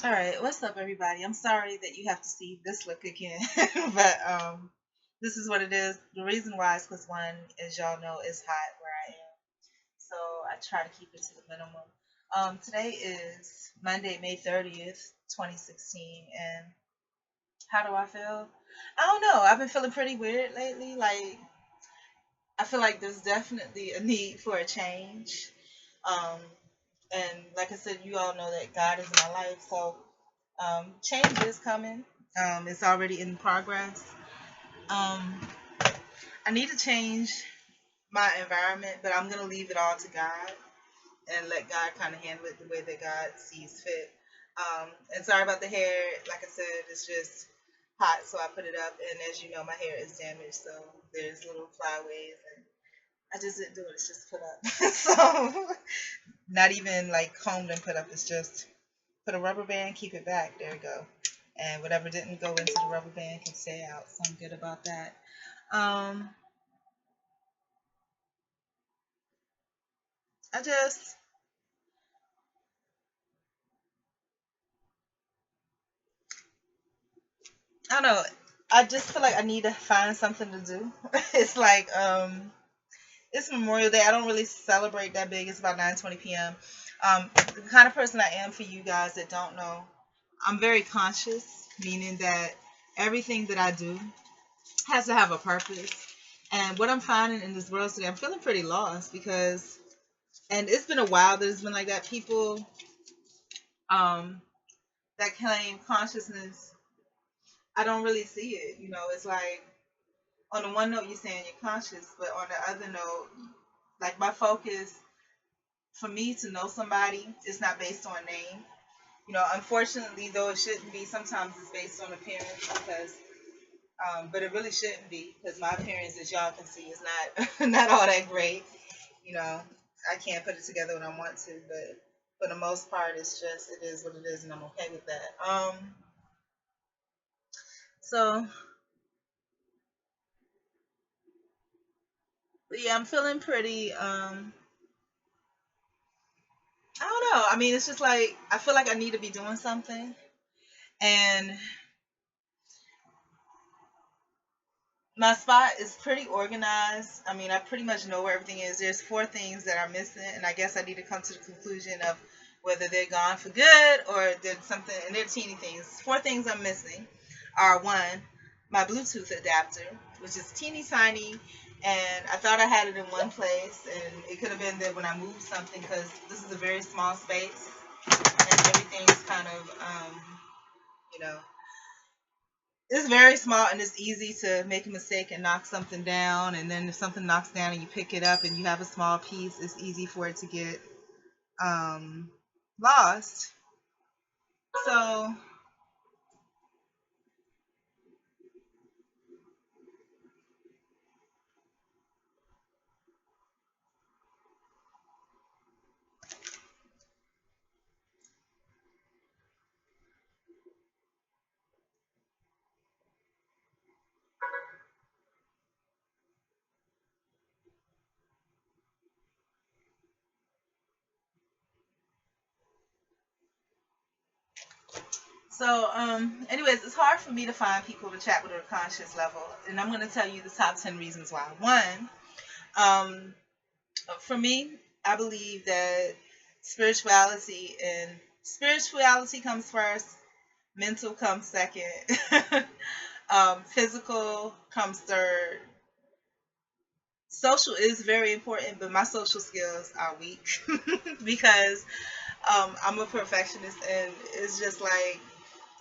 All right, what's up, everybody? I'm sorry that you have to see this look again, but this is what it is. The reason why is because one, as y'all know, is hot where I am, so I try to keep it to the minimum. Today is Monday, May 30th, 2016, and how do I feel? I don't know. I've been feeling pretty weird lately. Like I feel like there's definitely a need for a change. Um, and like I said, you all know that God is in my life, so change is coming. It's already in progress. Um, I need to change my environment, but I'm gonna leave it all to God and let God kind of handle it the way that God sees fit. And sorry about the hair. Like I said, it's just hot, so I put it up. And as you know, my hair is damaged, so there's little flyaways, and I just didn't do it. It's just put up. So not even like combed and put up. It's just put a rubber band, keep it back. There we go. And whatever didn't go into the rubber band can stay out. So I'm good about that. Um, I just, I don't know. I just feel like I need to find something to do. It's like, it's Memorial Day. I don't really celebrate that big. It's about 9:20 p.m. The kind of person I am, for you guys that don't know, I'm very conscious, meaning that everything that I do has to have a purpose. And what I'm finding in this world today, I'm feeling pretty lost because, and it's been a while that it's been like that. People um, that claim consciousness, I don't really see it. It's like on the one note you're saying you're conscious, but on the other note, like my focus for me to know somebody is not based on name. Unfortunately, though it shouldn't be. Sometimes it's based on appearance because, but it really shouldn't be because my appearance, as y'all can see, is not not all that great. You know, I can't put it together when I want to, but for the most part, it's just it is what it is, and I'm okay with that. So but yeah, I'm feeling pretty. I don't know. I mean, it's just like I feel like I need to be doing something, and my spot is pretty organized. I mean, I pretty much know where everything is. There's four things that are missing, and I guess I need to come to the conclusion of whether they're gone for good or there's something, and they're teeny things. Four things I'm missing are: one, my Bluetooth adapter, which is teeny tiny, and I thought I had it in one place, and it could have been that when I moved something, because this is a very small space, and everything's kind of, you know, it's very small and it's easy to make a mistake and knock something down. And then if something knocks down and you pick it up and you have a small piece, it's easy for it to get um, lost. So, anyways, it's hard for me to find people to chat with at a conscious level, and I'm going to tell you the top 10 reasons why. One, um, for me, I believe that spirituality comes first, mental comes second, physical comes third. Social is very important, but my social skills are weak because I'm a perfectionist, and it's just like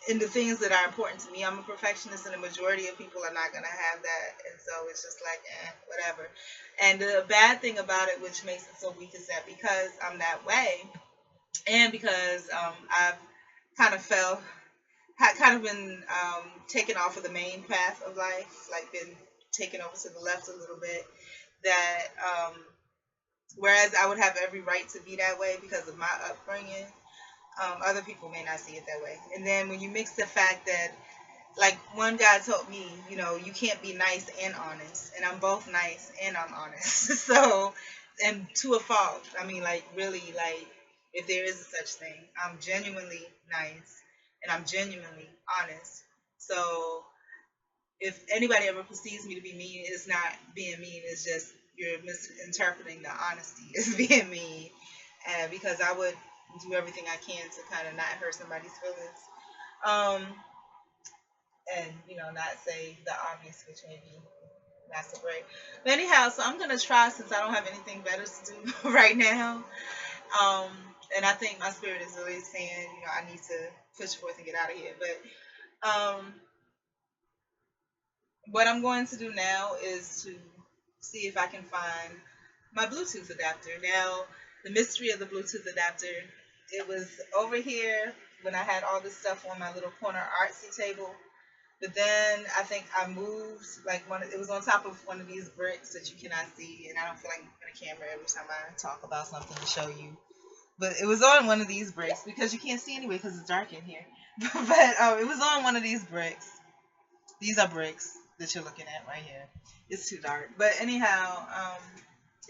in the things that are important to me, I'm a perfectionist, and the majority of people are not gonna have that, and so it's just like whatever. And the bad thing about it, which makes it so weak, is that because I'm that way, and because I've kind of kind of been taken off of the main path of life, like been taken over to the left a little bit. That whereas I would have every right to be that way because of my upbringing, other people may not see it that way. And then when you mix the fact that, like one guy told me, you can't be nice and honest, and I'm both nice and I'm honest. So, and to a fault. I mean, like really, like if there is a such thing, I'm genuinely nice, and I'm genuinely honest. So if anybody ever perceives me to be mean, it's not being mean. It's just you're misinterpreting the honesty as being mean, and because I would do everything I can to kind of not hurt somebody's feelings, um, and not say the obvious, which may be not so great. But anyhow, so I'm gonna try since I don't have anything better to do right now. Um, and I think my spirit is really saying, I need to push forth and get out of here. But what I'm going to do now is to see if I can find my Bluetooth adapter. Now, the mystery of the Bluetooth adapter, it was over here when I had all this stuff on my little corner artsy table. But then I think I moved like it was on top of one of these bricks that you cannot see, and I don't feel like moving the camera every time I talk about something to show you. But it was on one of these bricks because you can't see anyway because it's dark in here. But it was on one of these bricks. These are bricks that you're looking at right here. It's too dark. But anyhow,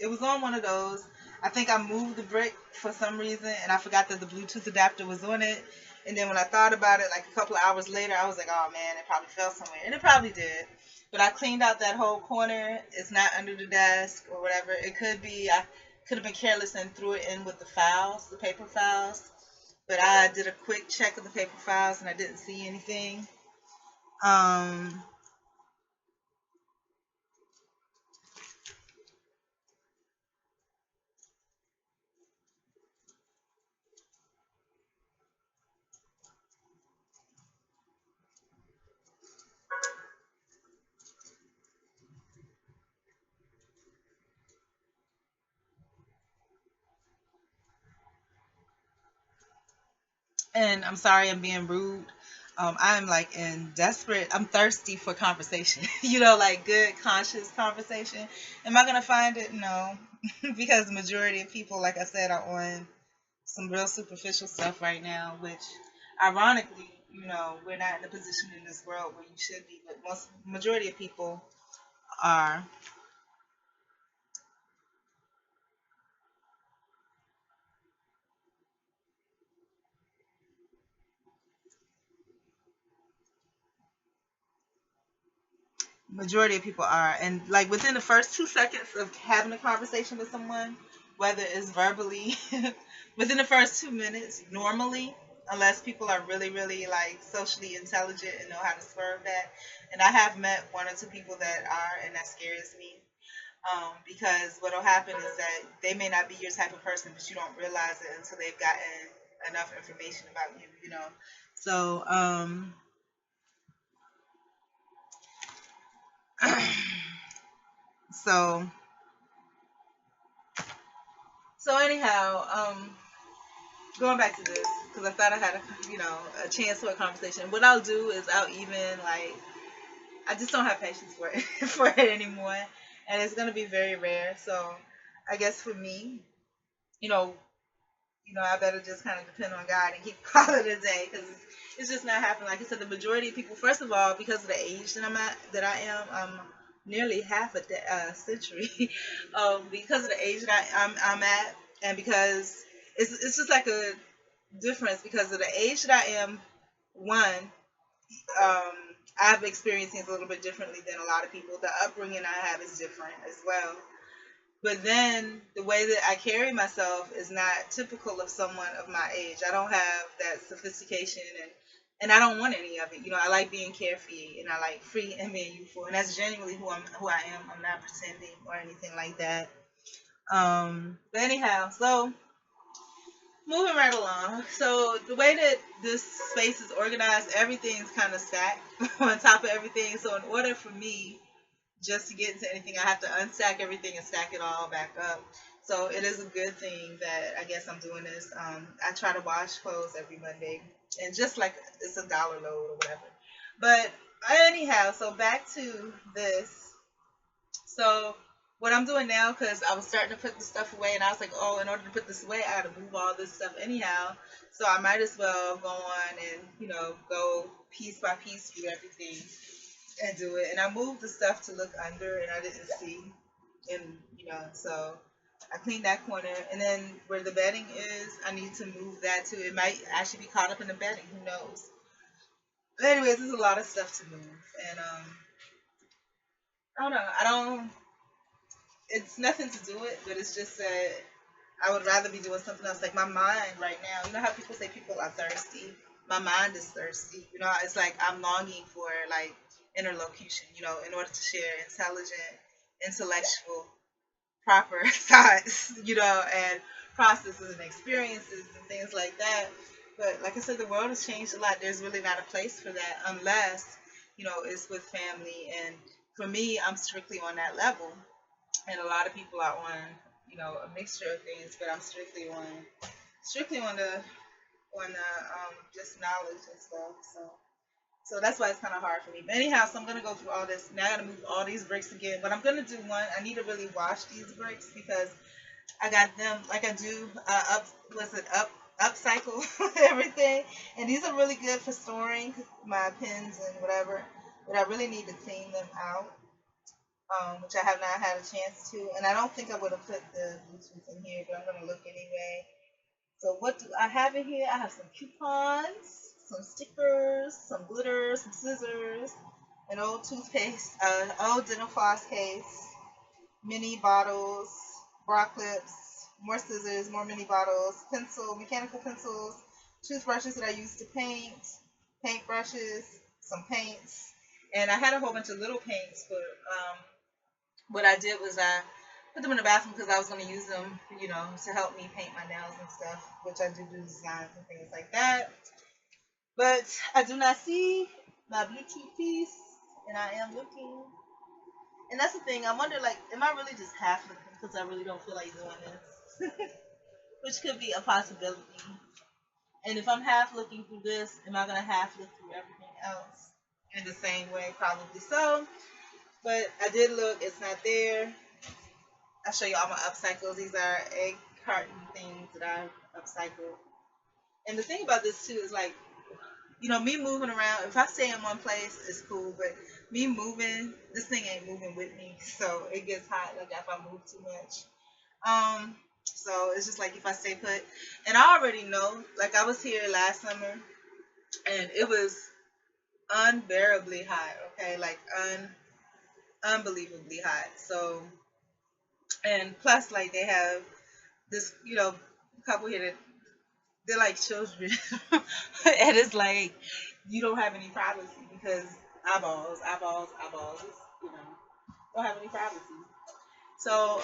it was on one of those. I think I moved the brick for some reason and I forgot that the Bluetooth adapter was on it. And then when I thought about it, like a couple of hours later, I was like, oh man, it probably fell somewhere. And it probably did. But I cleaned out that whole corner. It's not under the desk or whatever. It could be. I could have been careless and threw it in with the files, the paper files. But I did a quick check of the paper files and I didn't see anything. Um, and I'm sorry I'm being rude. I'm like in desperate, I'm thirsty for conversation, like good, conscious conversation. Am I going to find it? No, because the majority of people, like I said, are on some real superficial stuff right now, which ironically, we're not in a position in this world where you should be, but most majority of people are. Majority of people are, and like within the first 2 seconds of having a conversation with someone, whether it's verbally, within the first 2 minutes, normally, unless people are really, really like socially intelligent and know how to swerve that. And I have met one or two people that are, and that scares me. Because what'll happen is that they may not be your type of person, but you don't realize it until they've gotten enough information about you. So, so So anyhow, going back to this because I thought I had a chance for a conversation. What I'll do is I'll even like I just don't have patience for it for it anymore, and it's gonna be very rare. So I guess for me, you know, I better just kind of depend on God and keep calling it a day because it's just not happening. Like I said, the majority of people, first of all, because of the age that I am, nearly half a century. Because of the age that I'm at, and because it's just like a difference because of the age that I am. One, I've experienced things a little bit differently than a lot of people. The upbringing I have is different as well. But then the way that I carry myself is not typical of someone of my age. I don't have that sophistication and I don't want any of it. I like being carefree and I like free and being youthful. And that's genuinely who I am. I'm not pretending or anything like that. But anyhow, so moving right along. So the way that this space is organized, everything's kind of stacked on top of everything. So in order for me just to get into anything, I have to unstack everything and stack it all back up. So it is a good thing that I guess I'm doing this. I try to wash clothes every Monday, and just like it's a dollar load or whatever. But anyhow, so back to this. So what I'm doing now, because I was starting to put the stuff away, and I was like, oh, in order to put this away, I got to move all this stuff anyhow. So I might as well go on and go piece by piece through everything and do it. And I moved the stuff to look under, and I didn't see, and so I cleaned that corner, and then where the bedding is, I need to move that too. It might actually be caught up in the bedding. Who knows? But anyways, there's a lot of stuff to move, and I don't know. I don't. It's nothing to do it, but it's just that I would rather be doing something else. Like my mind right now, you know how people say people are thirsty? My mind is thirsty. You know, it's like I'm longing for like interlocution, you know, in order to share intelligent, intellectual, proper thoughts, you know, and processes and experiences and things like that. But like I said, the world has changed a lot. There's really not a place for that unless, you know, it's with family. And for me, I'm strictly on that level, and a lot of people are on, you know, a mixture of things, but I'm strictly on the just knowledge and stuff. So that's why it's kind of hard for me. But anyhow, so I'm gonna go through all this. Now I gotta move all these bricks again. But I'm gonna do one. I need to really wash these bricks because I got them like I do up was it up upcycle everything. And these are really good for storing my pens and whatever. But I really need to clean them out, which I have not had a chance to. And I don't think I would have put the Bluetooth in here, but I'm going to look anyway. So what do I have in here? I have some coupons, some stickers, some glitter, some scissors, an old toothpaste, old dental floss case, mini bottles, bra clips, more scissors, more mini bottles, pencil, mechanical pencils, toothbrushes that I use to paint, paint brushes, some paints, and I had a whole bunch of little paints, but what I did was I put them in the bathroom because I was going to use them, you know, to help me paint my nails and stuff, which I do designs and things like that. But I do not see my Bluetooth piece, and I am looking. And that's the thing. I wonder, like, am I really just half looking because I really don't feel like doing this, which could be a possibility. And if I'm half looking through this, am I gonna half look through everything else in the same way? Probably so. But I did look; it's not there. I'll show you all my upcycles. These are egg carton things that I upcycled. And the thing about this too is like, you know, me moving around. If I stay in one place, it's cool. But me moving, this thing ain't moving with me, so it gets hot. Like if I move too much. So it's just like if I stay put, and I already know. Like I was here last summer, and it was unbearably hot. Okay, like unbelievably hot. So, and plus, like they have this, you know, couple here that they're like children, and it's like you don't have any privacy because eyeballs, eyeballs, eyeballs. You know, don't have any privacy. So,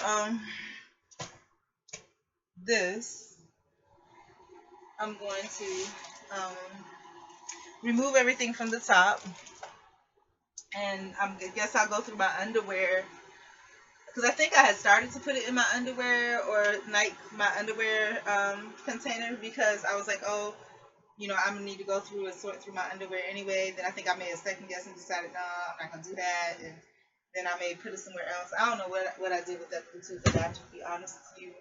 this I'm going to remove everything from the top, and I guess I'll go through my underwear because I think I had started to put it in my underwear or night my underwear container because I was like, oh, you know, I'm gonna need to go through and sort through my underwear anyway. Then I think I made a second guess and decided, no, I'm not gonna do that, and then I may put it somewhere else. I don't know what I did with that Bluetooth. If I have to be honest with you,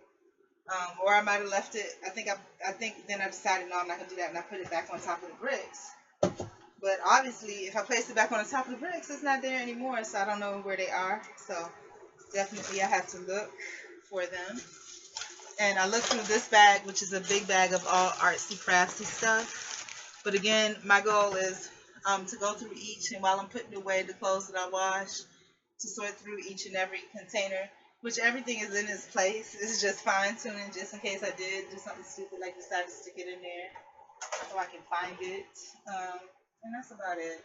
or I might have left it. I think then I decided, no, I'm not gonna do that, and I put it back on top of the bricks. But obviously, if I place it back on the top of the bricks, it's not there anymore, so I don't know where they are. So definitely, I have to look for them. And I looked through this bag, which is a big bag of all artsy craftsy stuff. But again, my goal is to go through each, and while I'm putting away the clothes that I wash, to sort through each and every container, which everything is in its place. It's just fine tuning, just in case I did do something stupid, like decide to stick it in there, so I can find it. And that's about it.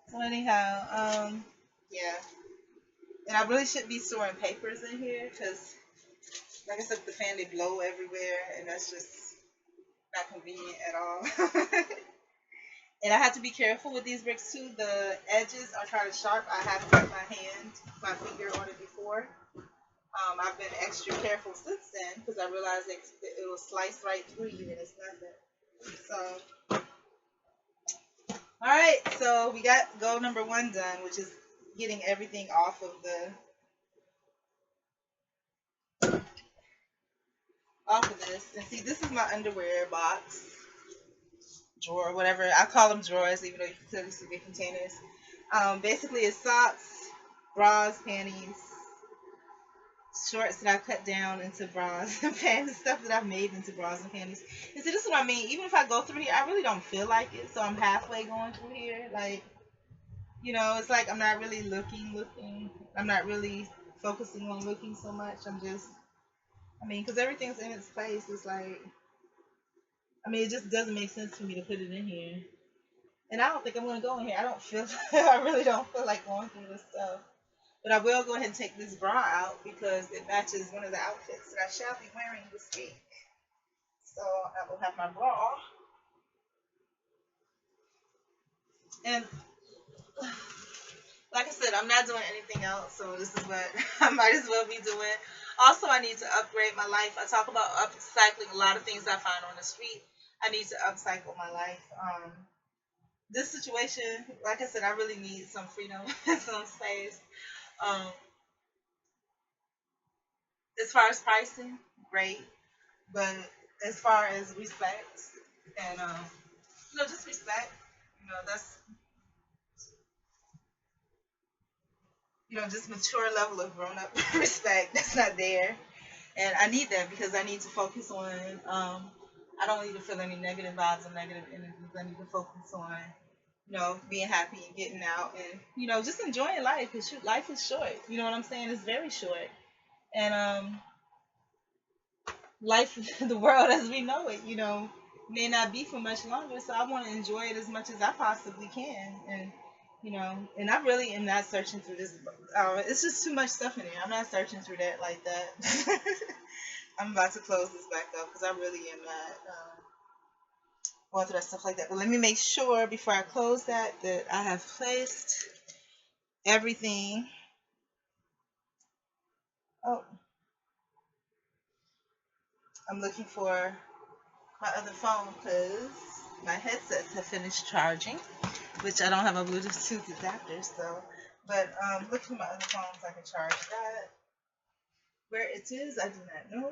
So anyhow, yeah. And I really should be storing papers in here because, like I said, the fan they blow everywhere, and that's just not convenient at all. And I have to be careful with these bricks too. The edges are kind of sharp. I have put my finger on it before. I've been extra careful since then because I realized it will slice right through you and it's nothing. So, all right. So we got goal number one done, which is getting everything off of this. And see, this is my underwear box, drawer, whatever. I call them drawers, even though you can clearly see the containers. Basically, it's socks, bras, panties, shorts that I cut down into bras and panties, stuff that I've made into bras and panties. And so this is what I mean. Even if I go through here, I really don't feel like it. So I'm halfway going through here. Like, it's like I'm not really looking. I'm not really focusing on looking so much. Because everything's in its place. It's like, it just doesn't make sense for me to put it in here. And I don't think I'm going to go in here. I don't feel, I really don't feel like going through this stuff. But I will go ahead and take this bra out because it matches one of the outfits that I shall be wearing this week. So I will have my bra. And like I said, I'm not doing anything else, so this is what I might as well be doing. Also, I need to upgrade my life. I talk about upcycling a lot of things I find on the street. I need to upcycle my life. This situation, like I said, I really need some freedom and some space. Um, as far as pricing, great, but as far as respect and just respect, that's just mature level of grown up respect that's not there. And I need that because I need to focus on. I don't need to feel any negative vibes or negative energies. I need to focus on, being happy and getting out and just enjoying life. Because life is short. You know what I'm saying? It's very short. And life, the world as we know it, may not be for much longer. So I want to enjoy it as much as I possibly can. And and I really am not searching through this. It's just too much stuff in there. I'm not searching through that like that. I'm about to close this back up because I really am not going through that stuff like that. But let me make sure before I close that I have placed everything. Oh, I'm looking for my other phone because my headsets have finished charging, which I don't have a Bluetooth adapter. So, but looking for my other phone so I can charge that. Where it is, I do not know.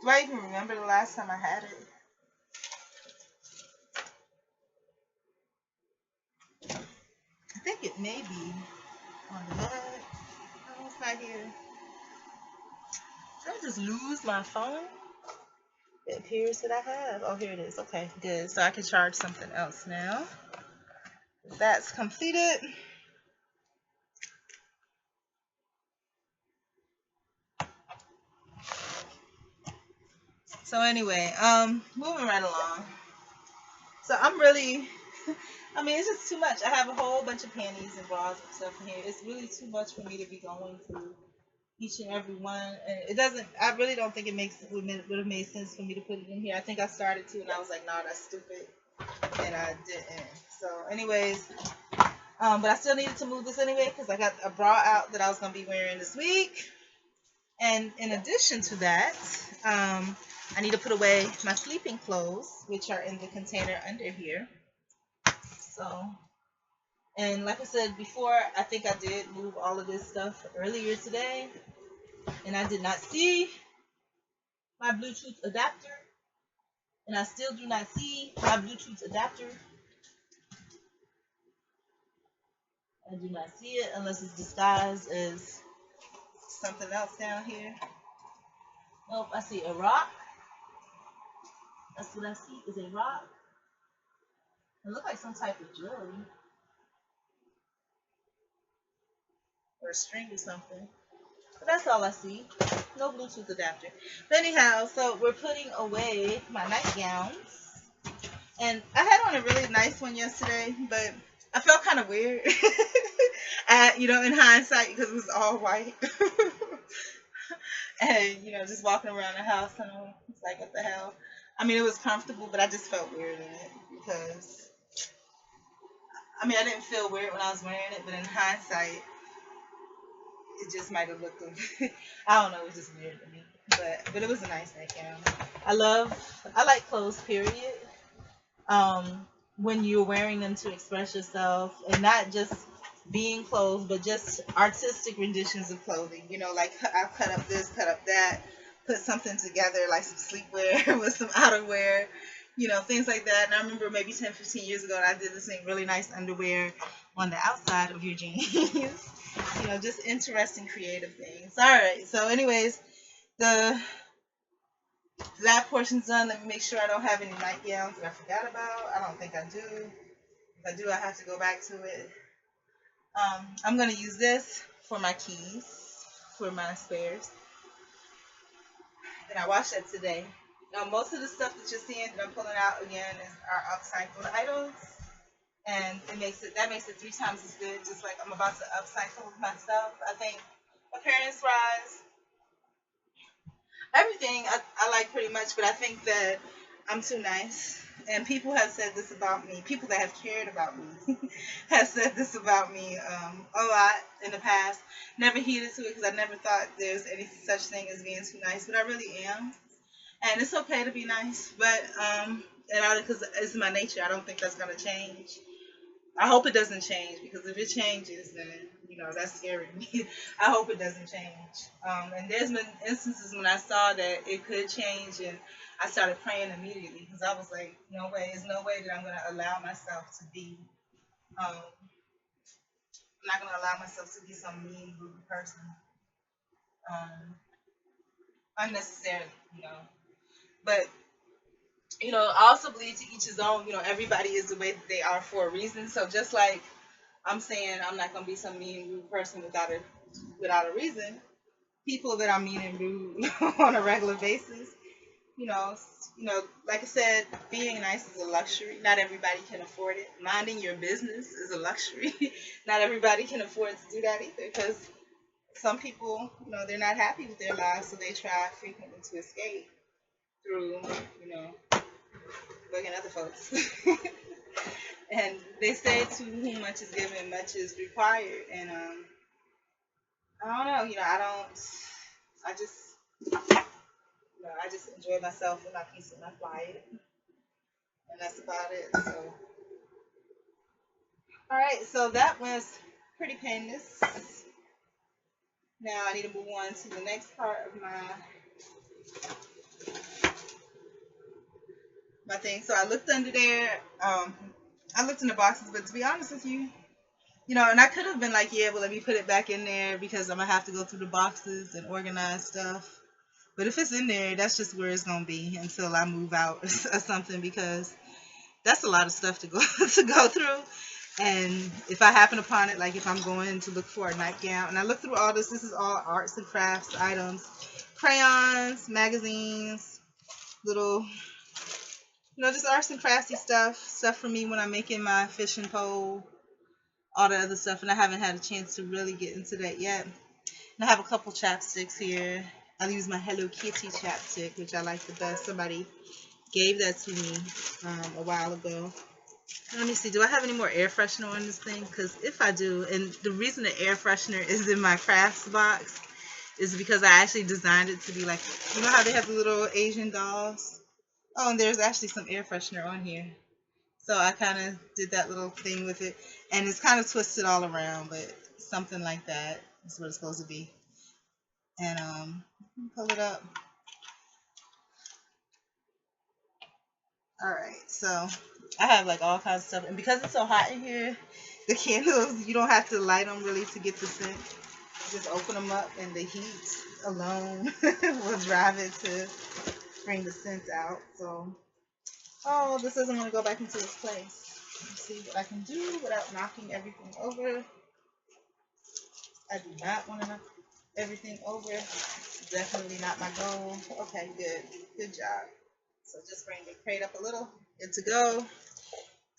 Do I even remember the last time I had it? I think it may be on the bed. Oh, it's not here. Did I just lose my phone? It appears that I have. Oh, here it is. Okay, good. So I can charge something else now. That's completed. So anyway, moving right along. So I'm really, it's just too much. I have a whole bunch of panties and bras and stuff in here. It's really too much for me to be going through each and every one, and it doesn't. I really don't think would have made sense for me to put it in here. I think I started to, and I was like, "Nah, that's stupid," and I didn't. So, anyways, but I still needed to move this anyway because I got a bra out that I was gonna be wearing this week, and in addition to that, I need to put away my sleeping clothes, which are in the container under here. So, and like I said before, I think I did move all of this stuff earlier today, and I did not see my Bluetooth adapter, and I still do not see my Bluetooth adapter. I do not see it unless it's disguised as something else down here. Nope, I see a rock. That's what I see is a rock. It looks like some type of jewelry or a string or something. But that's all I see. No Bluetooth adapter. But anyhow, so we're putting away my nightgowns. And I had on a really nice one yesterday, but I felt kind of weird. In hindsight, because it was all white. And, just walking around the house, and it's like, what the hell? It was comfortable, but I just felt weird in it because, I didn't feel weird when I was wearing it, but in hindsight, it just might have looked, I don't know, it was just weird to me. But it was a nice nightgown. I like clothes, period. When you're wearing them to express yourself and not just being clothes, but just artistic renditions of clothing. Like I've cut up this, cut up that, put something together like some sleepwear with some outerwear, things like that. And I remember maybe 10, 15 years ago, I did this thing really nice underwear on the outside of your jeans. Just interesting creative things. All right. So, anyways, the lab portion's done. Let me make sure I don't have any nightgowns that I forgot about. I don't think I do. If I do, I have to go back to it. I'm gonna use this for my keys, for my spares, and I washed that today. Now, most of the stuff that you're seeing that I'm pulling out again is our upcycled items, and that makes it 3 times as good. Just like I'm about to upcycle my stuff. I think appearance wise, everything I like pretty much, but I think that I'm too nice. And people have said this about me. People that have cared about me have said this about me a lot in the past. Never heeded to it because I never thought there's any such thing as being too nice, but I really am. And it's okay to be nice, but because it's my nature, I don't think that's gonna change. I hope it doesn't change because if it changes, then that's scary to me. I hope it doesn't change. And there's been instances when I saw that it could change, and I started praying immediately because I was like, no way, there's no way that I'm gonna allow myself to be. I'm not gonna allow myself to be some mean, rude person, um, unnecessarily, you know. But I also believe to each his own. Everybody is the way that they are for a reason. So just like I'm saying I'm not gonna be some mean rude person without a reason. People that are mean and rude on a regular basis, you know, like I said, being nice is a luxury. Not everybody can afford it. Minding your business is a luxury. Not everybody can afford to do that either because some people, they're not happy with their lives, so they try frequently to escape through, bugging other folks. And they say to whom much is given, much is required. And I don't know, I just, I just enjoy myself and my peace and my quiet, and that's about it. So, all right, so that was pretty painless. Now I need to move on to the next part of my thing. So I looked under there. I looked in the boxes, but to be honest with you, and I could have been like, yeah, well, let me put it back in there because I'm gonna have to go through the boxes and organize stuff. But if it's in there, that's just where it's gonna be until I move out or something because that's a lot of stuff to go to go through. And if I happen upon it, like if I'm going to look for a nightgown, and I look through all this is all arts and crafts items, crayons, magazines, little, just arts and crafty stuff for me when I'm making my fishing pole, all the other stuff. And I haven't had a chance to really get into that yet. And I have a couple chapsticks here. I use my Hello Kitty chapstick, which I like the best. Somebody gave that to me a while ago. Let me see. Do I have any more air freshener on this thing? Because if I do, and the reason the air freshener is in my crafts box is because I actually designed it to be like, how they have the little Asian dolls? Oh, and there's actually some air freshener on here. So I kind of did that little thing with it. And it's kind of twisted all around, but something like that is what it's supposed to be. And pull it up. All right, so I have like all kinds of stuff, and because it's so hot in here, the candles you don't have to light them really to get the scent. Just open them up, and the heat alone will drive it to bring the scent out. So, oh, this doesn't want to go back into its place. Let's see what I can do without knocking everything over. I do not want to knock everything over. It's definitely not my goal. Okay, good job. So just bring the crate up a little. Good to go.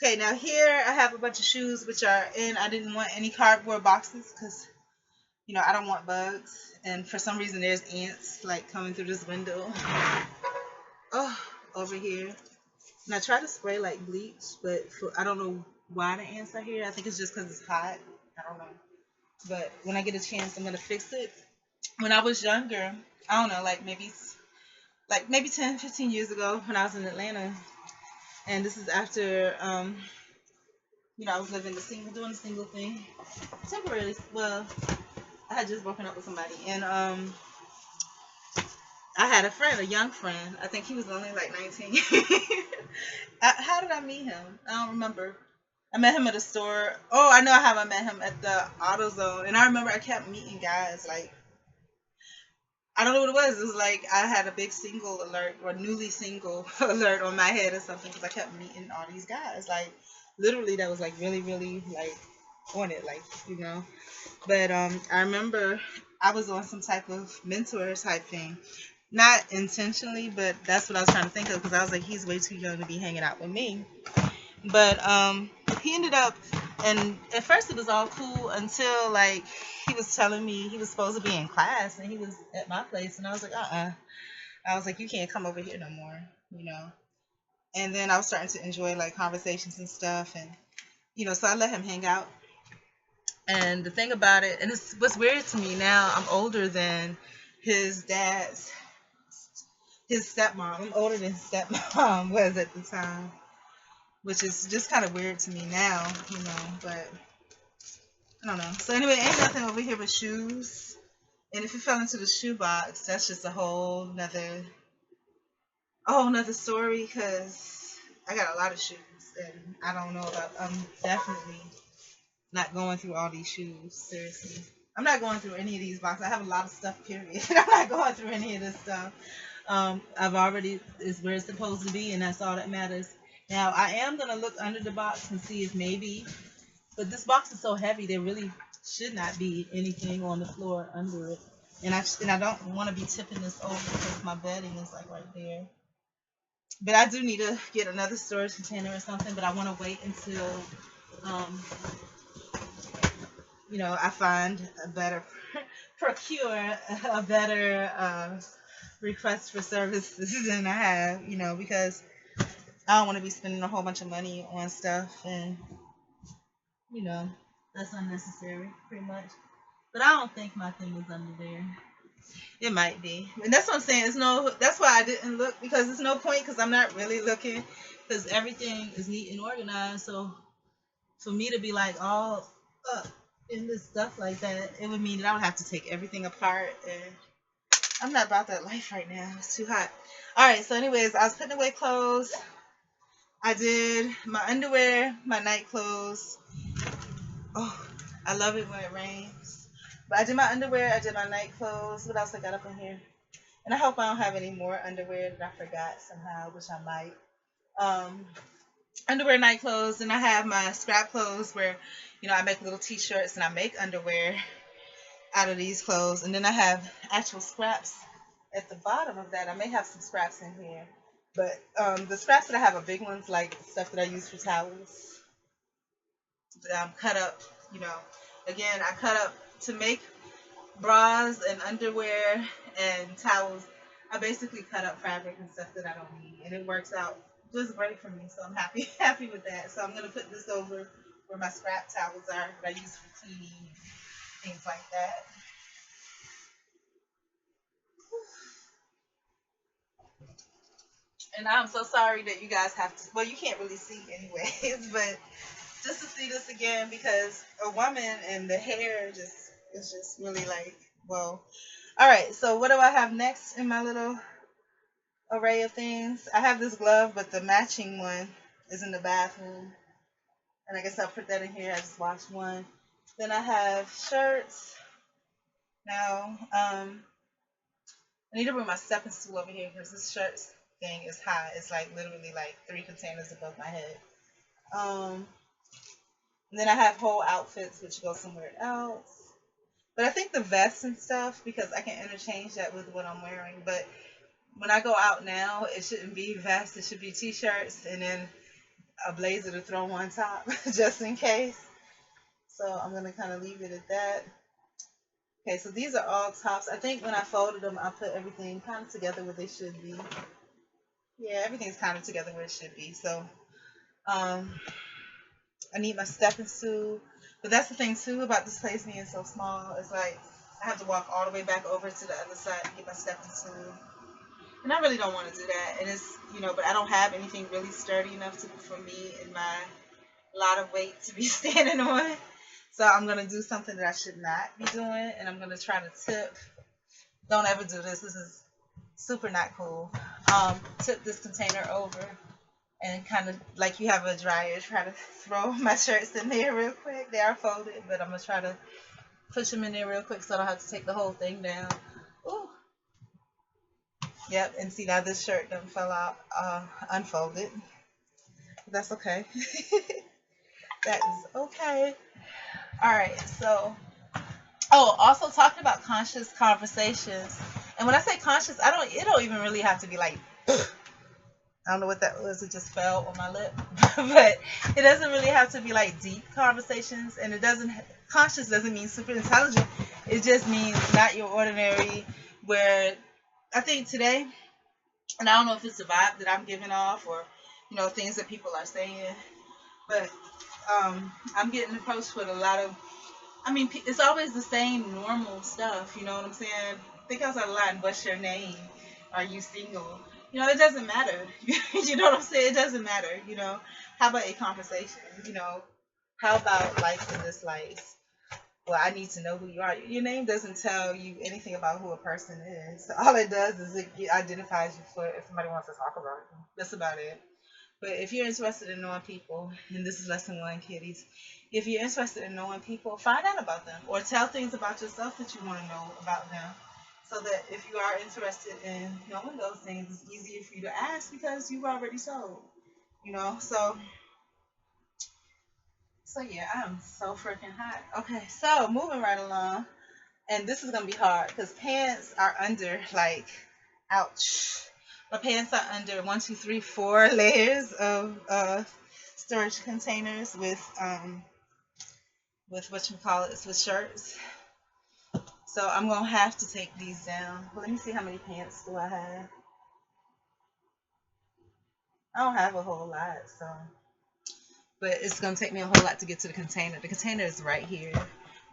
Okay, now here I have a bunch of shoes which are in. I didn't want any cardboard boxes because, I don't want bugs. And for some reason there's ants like coming through this window. Oh, over here. And I try to spray like bleach, but I don't know why the ants are here. I think it's just because it's hot. I don't know. But when I get a chance, I'm going to fix it. When I was younger, I don't know, maybe 10, 15 years ago when I was in Atlanta. And this is after, I was doing the single thing temporarily. Well, I had just broken up with somebody, and I had a young friend. I think he was only like 19. How did I meet him? I don't remember. I met him at a store. Oh, I know how I met him at the AutoZone, and I remember I kept meeting guys like I don't know what it was. It was like I had a big single alert or newly single alert on my head or something because I kept meeting all these guys. Like literally, that was like really, really like on it, like you know. But I remember I was on some type of mentor type thing, not intentionally, but that's what I was trying to think of because I was like, he's way too young to be hanging out with me. But he ended up, and at first it was all cool until like he was telling me he was supposed to be in class and he was at my place, and I was like, I was like, you can't come over here no more, you know. And then I was starting to enjoy like conversations and stuff, and you know, so I let him hang out. And the thing about it, and it's what's weird to me now, I'm older than his dad's, his stepmom. I'm older than his stepmom was at the time, which is just kind of weird to me now, you know. But I don't know. So anyway, ain't nothing over here but shoes. And if you fell into the shoe box, that's just a whole nother story. Cause I got a lot of shoes, and I don't know about. I'm definitely not going through all these shoes. Seriously, I'm not going through any of these boxes. I have a lot of stuff. Period. I'm not going through any of this stuff. I've already is where it's supposed to be, and that's all that matters. Now I am gonna look under the box and see if maybe, but this box is so heavy, there really should not be anything on the floor under it. And I don't want to be tipping this over because my bedding is like right there. But I do need to get another storage container or something. But I want to wait until um, I find a better procure a better request for services than I have. Because I don't want to be spending a whole bunch of money on stuff, and you know that's unnecessary, pretty much. But I don't think my thing is under there. It might be, and that's what I'm saying. It's no. That's why I didn't look because there's no point because I'm not really looking because everything is neat and organized. So for me to be like all up in this stuff like that, it would mean that I would have to take everything apart, and I'm not about that life right now. It's too hot. All right. So, anyways, I was putting away clothes. I did my underwear, my night clothes. Oh, I love it when it rains. But I did my underwear. I did my night clothes. What else I got up in here? And I hope I don't have any more underwear that I forgot somehow, which I might. Um, Underwear, night clothes, and I have my scrap clothes where, I make little t-shirts and I make underwear out of these clothes. And then I have actual scraps at the bottom of that. I may have some scraps in here. But the scraps that I have are big ones, like stuff that I use for towels. Cut up, you know. Again, I cut up to make bras and underwear and towels. I basically cut up fabric and stuff that I don't need, and it works out just great for me. So I'm happy happy with that. So I'm gonna put this over where my scrap towels are that I use for cleaning and things like that. And I'm so sorry that you guys have to. Well, you can't really see anyways, but just to see this again because a woman and the hair just is just really like whoa. All right, so what do I have next in my little array of things? I have this glove, but the matching one is in the bathroom. And I guess I'll put that in here. I just washed one. Then I have shirts. Now, I need to bring my stepping stool over here because this shirt thing is high. It's like literally like 3 containers above my head. Um, and then I have whole outfits which go somewhere else. But I think the vests and stuff because I can interchange that with what I'm wearing. But when I go out now, it shouldn't be vests. It should be t-shirts and then a blazer to throw on top just in case. So I'm gonna kind of leave it at that. Okay, so these are all tops. I think when I folded them, I put everything kind of together where they should be. Yeah, everything's kind of together where it should be. So um, I need my stepping stool. But that's the thing too about this place being so small. It's like I have to walk all the way back over to the other side to get my stepping stool. And I really don't want to do that. And it's, but I don't have anything really sturdy enough for me and my lot of weight to be standing on. So I'm going to do something that I should not be doing. And I'm going to try to tip. Don't ever do this. This is super not cool. Tip this container over and kind of like you have a dryer, try to throw my shirts in there real quick. They are folded, but I'm gonna try to push them in there real quick so I don't have to take the whole thing down. Ooh. Yep, and see now this shirt done fell out, unfolded. But that's okay. That is okay. All right, so also talking about conscious conversations. And when I say conscious, it don't even really have to be like I don't know what that was. It just fell on my lip. But it doesn't really have to be like deep conversations. And it doesn't, conscious doesn't mean super intelligent. It just means not your ordinary, where I think today, and I don't know if it's the vibe that I'm giving off or, things that people are saying, but I'm getting approached with a lot of, it's always the same normal stuff. You know what I'm saying? Think outside the line. What's your name? Are you single? It doesn't matter. You know what I'm saying? It doesn't matter. How about a conversation? How about likes and dislikes? Well, I need to know who you are. Your name doesn't tell you anything about who a person is. All it does is it identifies you for if somebody wants to talk about you. That's about it. But if you're interested in knowing people, and this is lesson one, kiddies, if you're interested in knowing people, find out about them or tell things about yourself that you want to know about them. So that if you are interested in knowing those things, it's easier for you to ask because you've already told. So yeah, I'm so freaking hot. Okay, so moving right along, and this is gonna be hard because pants are under like, ouch. My pants are under 1, 2, 3, 4 layers of storage containers with what you call it, with shirts. So I'm gonna have to take these down. But let me see how many pants do I have. I don't have a whole lot, so but it's gonna take me a whole lot to get to the container. The container is right here.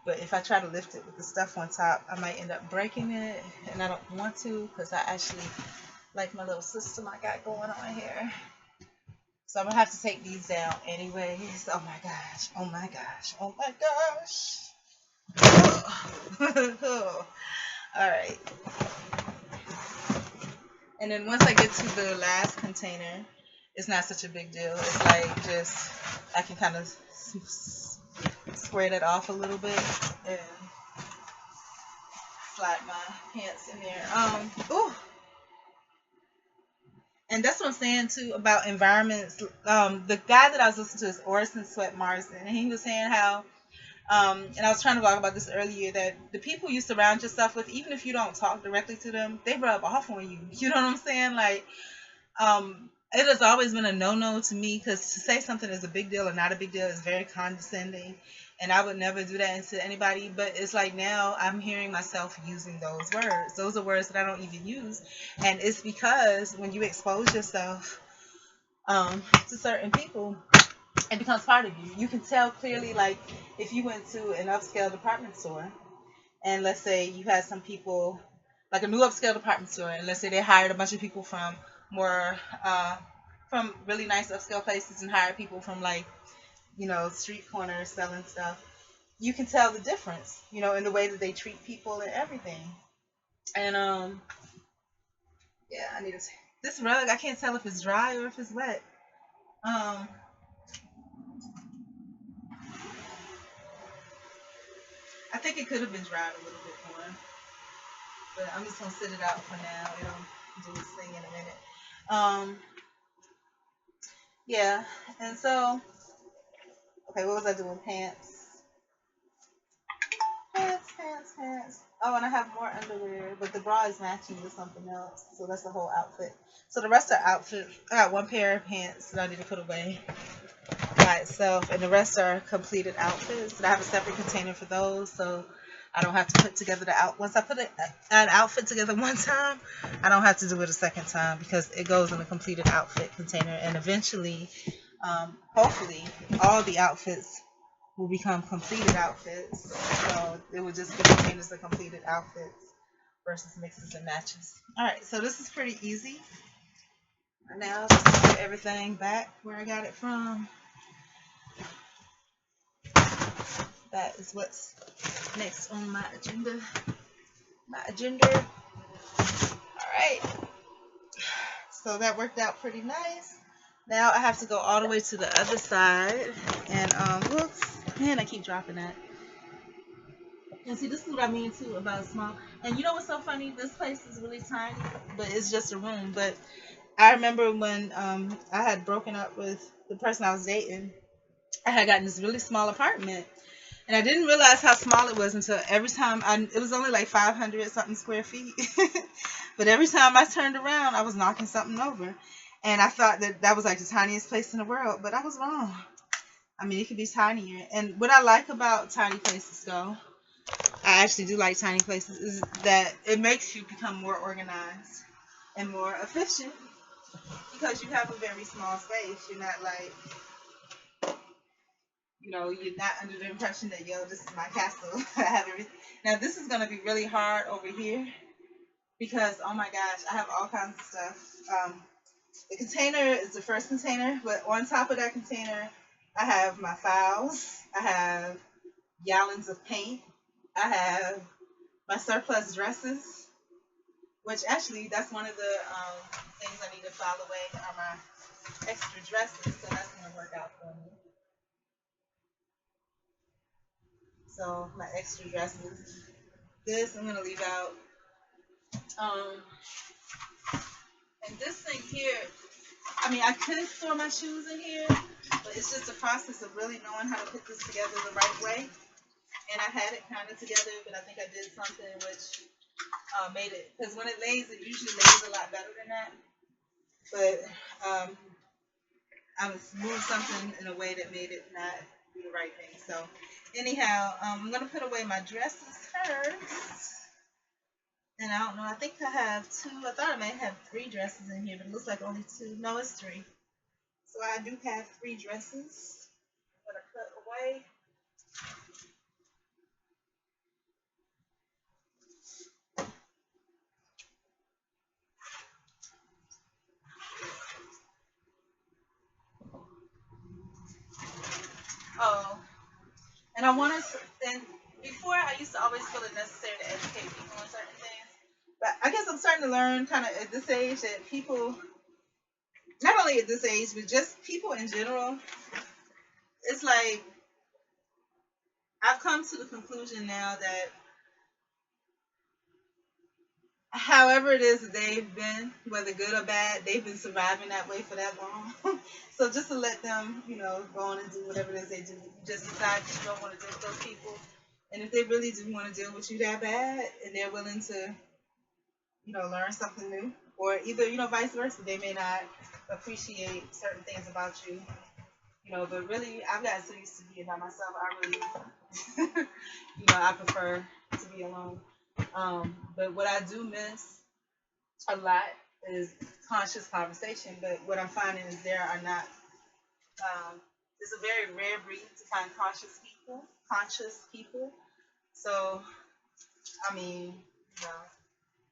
But if I try to lift it with the stuff on top, I might end up breaking it, and I don't want to because I actually like my little system I got going on here. So I'm gonna have to take these down anyways. Oh my gosh. Oh my gosh. Oh my gosh. All right. And then once I get to the last container, it's not such a big deal. It's like just I can kind of square that off a little bit and slide my pants in there. Ooh. And that's what I'm saying too about environments. The guy that I was listening to is Orison Swett Marson, and he was saying how, and I was trying to talk about this earlier, that the people you surround yourself with, even if you don't talk directly to them, they rub off on you. You know what I'm saying? Like, it has always been a no-no to me because to say something is a big deal or not a big deal is very condescending, and I would never do that to anybody. But it's like now I'm hearing myself using those words. Those are words that I don't even use, and it's because when you expose yourself to certain people, it becomes part of you. You can tell clearly, like if you went to an upscale department store, and let's say you had some people, like a new upscale department store, and let's say they hired a bunch of people from more from really nice upscale places and hired people from like street corners selling stuff. You can tell the difference, in the way that they treat people and everything. And yeah, I need to. This rug, I can't tell if it's dry or if it's wet. Um, I think it could have been dried a little bit more, but I'm just gonna sit it out for now. It'll do its thing in a minute. Yeah, and so okay, what was I doing? Pants. Oh, and I have more underwear, but the bra is matching with something else, so that's the whole outfit. So the rest are outfit. I got one pair of pants that I need to put away by itself, and the rest are completed outfits. And I have a separate container for those, so I don't have to put together once I put an outfit together one time, I don't have to do it a second time because it goes in a completed outfit container, and eventually, hopefully, all the outfits will become completed outfits. So it will just be containers of completed outfits versus mixes and matches. All right, so this is pretty easy. Now just put everything back where I got it from. That is what's next on my agenda. All right. So that worked out pretty nice. Now I have to go all the way to the other side, and whoops, man, I keep dropping that. And see, this is what I mean too about small. And you know what's so funny? This place is really tiny, but it's just a room. But I remember when I had broken up with the person I was dating, I had gotten this really small apartment, and I didn't realize how small it was until every time it was only like 500 something square feet. But every time I turned around, I was knocking something over. And I thought that that was like the tiniest place in the world, but I was wrong. I mean, it could be tinier. And what I like about tiny places, though, I actually do like tiny places, is that it makes you become more organized and more efficient because you have a very small space. You're not like, you're not under the impression that, yo, this is my castle. I have everything. Now, this is going to be really hard over here because, oh my gosh, I have all kinds of stuff. The container is the first container, but on top of that container, I have my files. I have gallons of paint. I have my surplus dresses, which actually that's one of the things I need to file away are my extra dresses, so that's going to work out for me. So my extra dresses. This I'm going to leave out. Um, and this thing here, I mean, I could store my shoes in here, but it's just a process of really knowing how to put this together the right way. And I had it kind of together, but I think I did something which made it, because when it lays, it usually lays a lot better than that. But I was moved something in a way that made it not do the right thing. So anyhow, I'm gonna put away my dresses first. And I don't know. I think I have two. I thought I may have three dresses in here, but it looks like only two. No, it's three. So I do have three dresses. I'm gonna put away. Oh, and I want to. And before, I used to always feel it necessary to educate people on certain things. But I guess I'm starting to learn, kind of at this age, that people, not only at this age, but just people in general, it's like I've come to the conclusion now that however it is that they've been, whether good or bad, they've been surviving that way for that long. So just to let them, go on and do whatever it is they do. You just decide that you don't want to deal with those people. And if they really do want to deal with you that bad and they're willing to, learn something new, or either, vice versa, they may not appreciate certain things about you, but really, I've gotten so used to being by myself. I really, I prefer to be alone. But what I do miss a lot is conscious conversation. But what I'm finding is there are not. It's a very rare breed to find conscious people. Conscious people. So I mean, you know,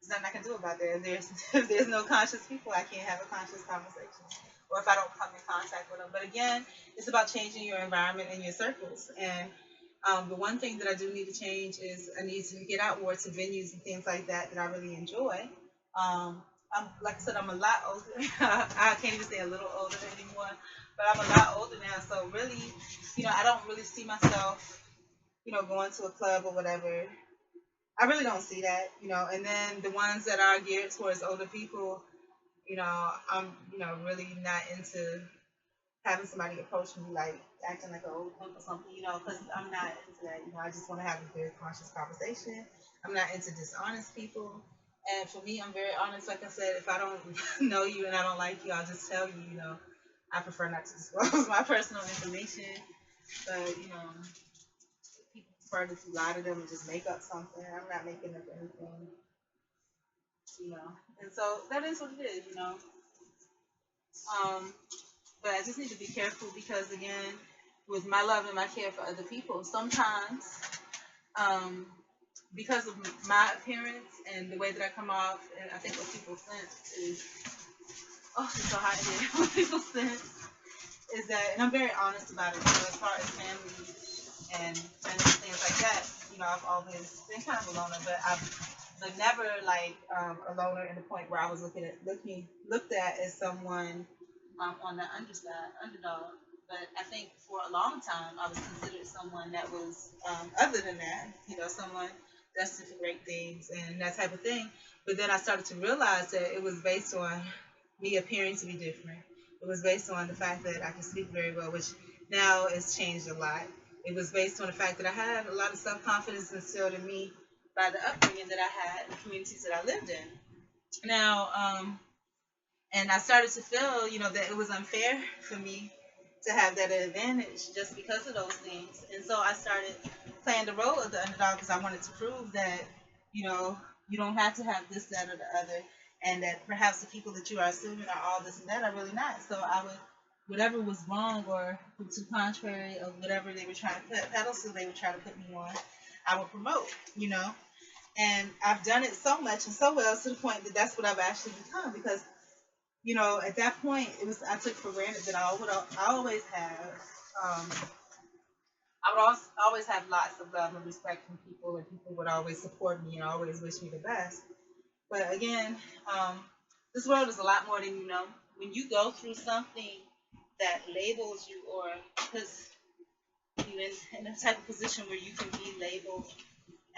there's nothing I can do about that. If there's no conscious people, I can't have a conscious conversation. Or if I don't come in contact with them. But again, it's about changing your environment and your circles. And the one thing that I do need to change is I need to get out more to venues and things like that that I really enjoy. Like I said, I'm a lot older. I can't even say a little older anymore, but I'm a lot older now. So really, I don't really see myself, going to a club or whatever. I really don't see that. And then the ones that are geared towards older people, I'm, really not into having somebody approach me like acting like an old punk or something, because I'm not into that. I just want to have a good conscious conversation. I'm not into dishonest people. And for me, I'm very honest. Like I said, if I don't know you and I don't like you, I'll just tell you, I prefer not to disclose my personal information. But, people prefer to lie to them and just make up something. I'm not making up anything, you know. And so that is what it is, Um, but I just need to be careful because, again, with my love and my care for other people, sometimes um, because of my appearance and the way that I come off, and I think what people sense is, oh, it's so hot here. What people sense is that, and I'm very honest about it, as far as family and friends and things like that, I've always been kind of a loner, but never like a loner in the point where I was looked at as someone on the underdog. But I think for a long time I was considered someone that was other than that, someone destined for great things and that type of thing. But then I started to realize that it was based on me appearing to be different. It was based on the fact that I could speak very well, which now has changed a lot. It was based on the fact that I had a lot of self confidence instilled in me by the upbringing that I had in the communities that I lived in. Now, and I started to feel, that it was unfair for me to have that advantage just because of those things. And so I started playing the role of the underdog because I wanted to prove that, you know, you don't have to have this, that, or the other, and that perhaps the people that you are assuming are all this and that are really not. So I would, whatever was wrong or to the contrary of whatever they were trying to put, pedestal they were trying to put me on, I would promote, And I've done it so much and so well to the point that that's what I've actually become because at that point, it was I took for granted that I always have, um, I would always have lots of love and respect from people, and people would always support me and always wish me the best. But again, this world is a lot more than you know. When you go through something that labels you, or puts you in a type of position where you can be labeled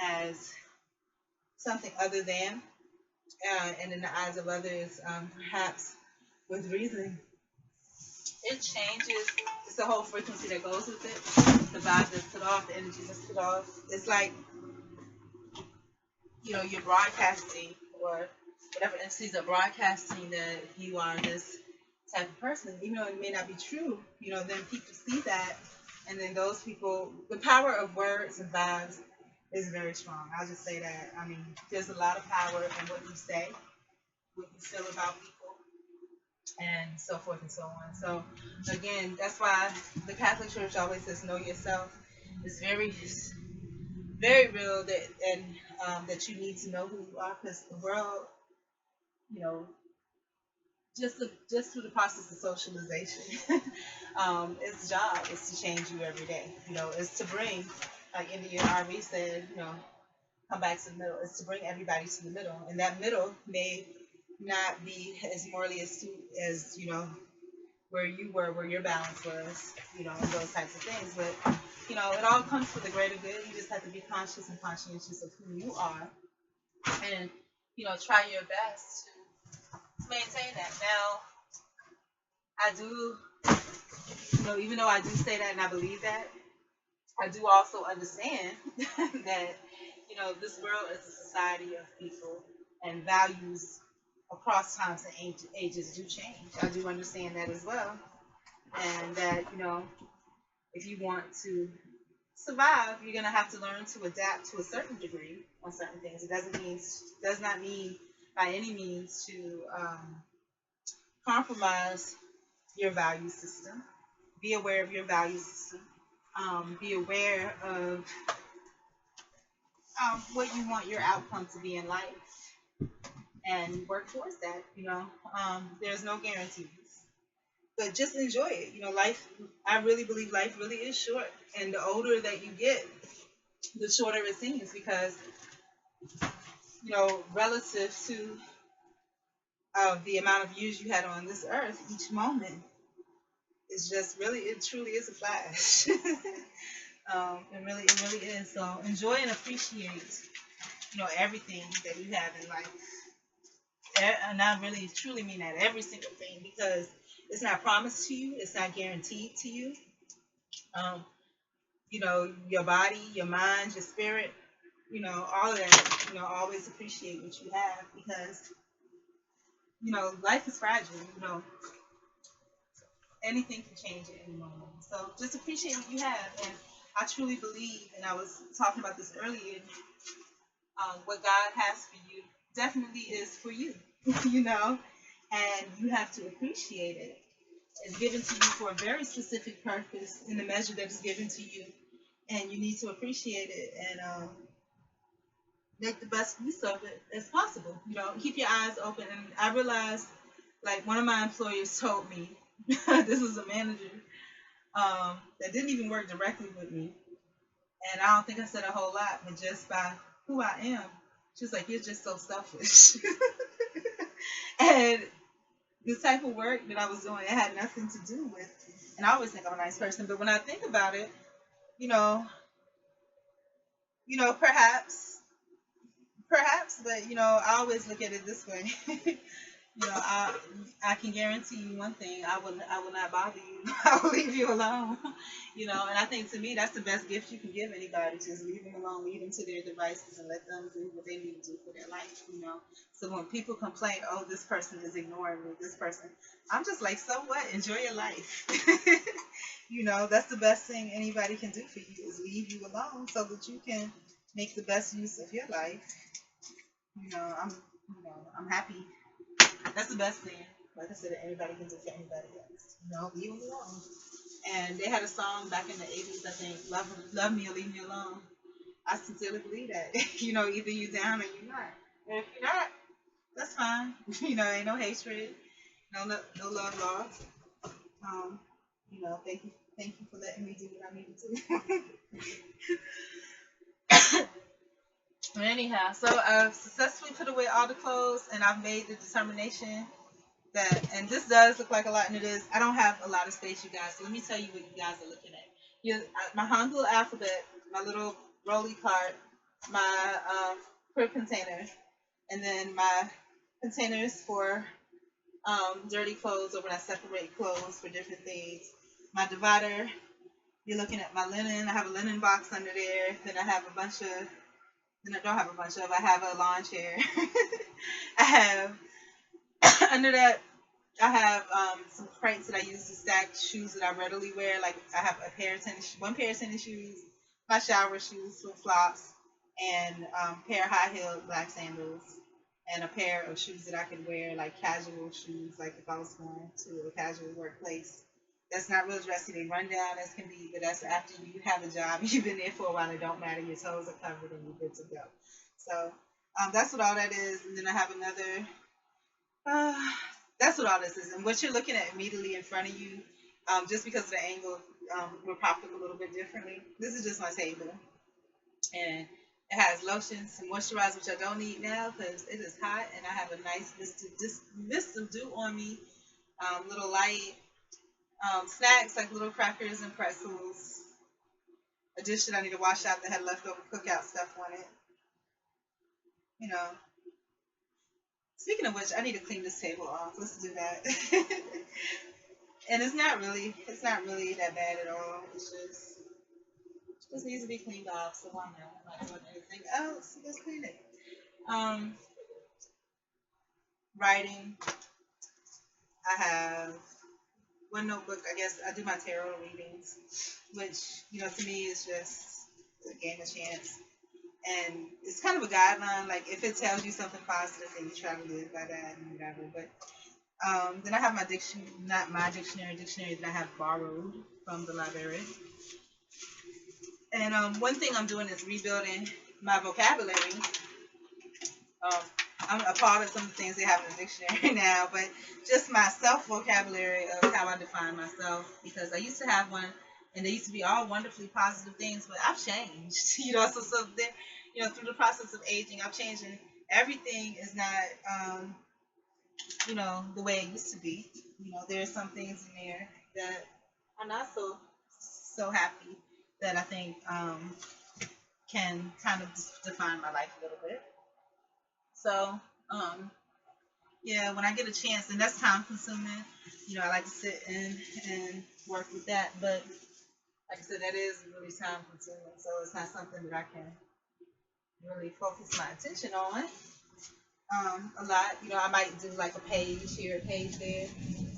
as something other than, and in the eyes of others, perhaps with reason, it changes. It's the whole frequency that goes with it. The vibe that's put off, the energy that's put off. It's like, you're broadcasting or whatever entities are broadcasting that you are this type of person. Even though it may not be true, then people see that. And then those people, the power of words and vibes is very strong. I'll just say that. I mean, there's a lot of power in what you say, what you feel about people, and so forth and so on. So again, that's why the Catholic Church always says know yourself. It's very very real that and that you need to know who you are because the world, you know, just through the process of socialization, its job is to change you every day. It's to bring, like India RV said, come back to the middle. It's to bring everybody to the middle, and that middle may not be as morally astute as where you were, where your balance was, and those types of things. But it all comes for the greater good. You just have to be conscious and conscientious of who you are, and try your best to maintain that. Now, I do, even though I do say that and I believe that, I do also understand that this world is a society of people, and values across times and ages do change. I do understand that as well, and that if you want to survive, you're gonna have to learn to adapt to a certain degree on certain things. It does not mean by any means to compromise your value system. Be aware of your value system. Be aware of what you want your outcome to be in life, and work towards that. There's no guarantees, but just enjoy it. Life. I really believe life really is short, and the older that you get, the shorter it seems because relative to the amount of years you had on this earth, each moment is just really, it truly is a flash. It really is. So enjoy and appreciate, everything that you have in life. And I really truly mean that, every single thing, because it's not promised to you, it's not guaranteed to you. Um, your body, your mind, your spirit, all of that. Always appreciate what you have because life is fragile. Anything can change at any moment. So just appreciate what you have. And I truly believe, and I was talking about this earlier, what God has for you definitely is for you, and you have to appreciate it. It's given to you for a very specific purpose in the measure that is given to you, and you need to appreciate it and make the best use of it as possible. Keep your eyes open. And I realized, like one of my employers told me, this was a manager that didn't even work directly with me, and I don't think I said a whole lot, but just by who I am, she was like, "You're just so selfish," and this type of work that I was doing, it had nothing to do with. And I always think I'm a nice person, but when I think about it, you know, perhaps, but I always look at it this way. I can guarantee you one thing. I will not bother you. I will leave you alone. And I think to me that's the best gift you can give anybody. Just leave them alone, lead them to their devices, and let them do what they need to do for their life. So when people complain, oh, this person is ignoring me, this person, I'm just like, so what? Enjoy your life. That's the best thing anybody can do for you is leave you alone so that you can make the best use of your life. I'm happy. That's the best thing. Like I said, that anybody can do for anybody else. Leave them alone. And they had a song back in the 80s, I think, Love Me or Leave Me Alone. I sincerely believe that. Either you down or you not. And if you're not, that's fine. Ain't no hatred, no love lost. Um, thank you for letting me do what I needed to. But anyhow, so I've successfully put away all the clothes, and I've made the determination that, and this does look like a lot, and it is. I don't have a lot of space, you guys. So let me tell you what you guys are looking at. My Hangul alphabet, my little rolly cart, my crib container, and then my containers for dirty clothes or when I separate clothes for different things. My divider. You're looking at my linen. I have a linen box under there. Then I have a bunch of. Then I don't have a bunch of. I have a lawn chair. I have under that I have some crates that I use to stack shoes that I readily wear. Like I have one pair of tennis shoes, my shower shoes, flip flops, and pair of high heeled black sandals, and a pair of shoes that I can wear, like casual shoes, like if I was going to a casual workplace. That's not real dressy. They run down as can be, but that's after you have a job. You've been there for a while. It don't matter. Your toes are covered and you're good to go. So that's what all that is. And then I have another. Uh, that's what all this is. And what you're looking at immediately in front of you, just because of the angle, will pop up a little bit differently. This is just my table. And it has lotions and moisturizer, which I don't need now because it is hot and I have a nice mist of dew on me. Little light snacks like little crackers and pretzels. A dish that I need to wash out that had leftover cookout stuff on it. You know. Speaking of which, I need to clean this table off. Let's do that. And it's not really that bad at all. It just needs to be cleaned off. So why not? I'm not doing anything else. So let's clean it. Um, Writing. I have one notebook. I guess I do my tarot readings, which to me is just a game of chance. And it's kind of a guideline. Like if it tells you something positive, then you try to live by that and whatever. But then I have my dictionary, not my dictionary that I have borrowed from the library. And one thing I'm doing is rebuilding my vocabulary. Um, I'm a part of some of the things they have in the dictionary now, but just my self vocabulary of how I define myself. Because I used to have one, and they used to be all wonderfully positive things, but I've changed. So then, through the process of aging, I've changed, and everything is not, the way it used to be. There are some things in there that are not so happy that I think can kind of define my life a little bit. So, yeah, when I get a chance, and that's time consuming, I like to sit and work with that. But like I said, that is really time consuming. So it's not something that I can really focus my attention on a lot. I might do like a page here, a page there.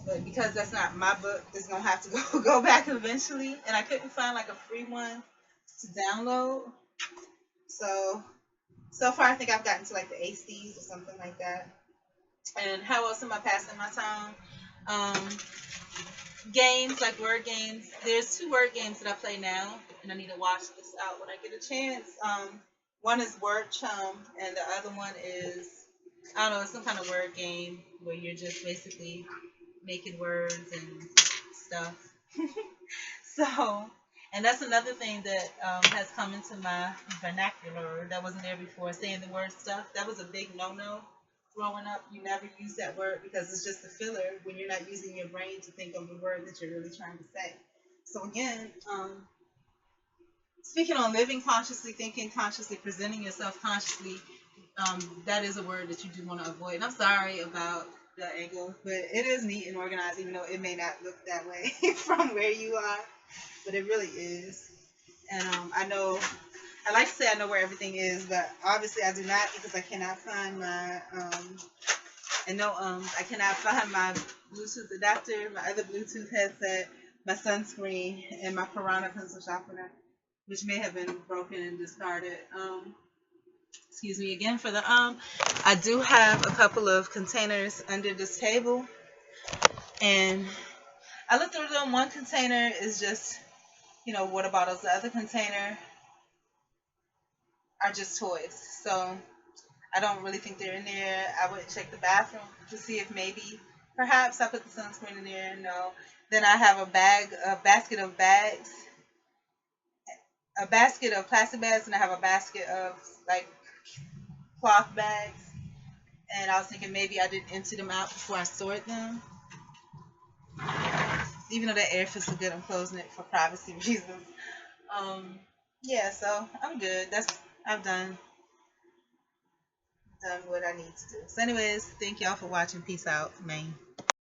But because that's not my book, it's gonna have to go back eventually. And I couldn't find like a free one to download. So far I think I've gotten to like the ACs or something like that. And how else am I passing my time? Um, Games like word games. There's two word games that I play now, and I need to watch this out when I get a chance. One is Word Chum, and the other one is I don't know, it's some kind of word game where you're just basically making words and stuff. So, and that's another thing that has come into my vernacular that wasn't there before. Saying the word stuff, that was a big no-no growing up, you never use that word because it's just a filler when you're not using your brain to think of the word that you're really trying to say. So again, speaking on living consciously, thinking consciously, presenting yourself consciously, that is a word that you do want to avoid. And I'm sorry about the angle, but it is neat and organized, even though it may not look that way from where you are, but it really is. And I know, I like to say I know where everything is, but obviously I do not because I cannot find my, I cannot find my Bluetooth adapter, my other Bluetooth headset, my sunscreen, and my Piranha pencil sharpener, which may have been broken and discarded. Excuse me again for the I do have a couple of containers under this table, and I looked through them. One container is just, water bottles. The other container are just toys. So I don't really think they're in there. I would check the bathroom to see if maybe, perhaps I put the sunscreen in there. No. Then I have a basket of bags, a basket of plastic bags, and I have a basket of like cloth bags. And I was thinking maybe I didn't empty them out before I stored them. Even though the air feels so good, I'm closing it for privacy reasons. Um, yeah, so I'm good. I've done what I need to do. So, anyways, thank y'all for watching. Peace out, man.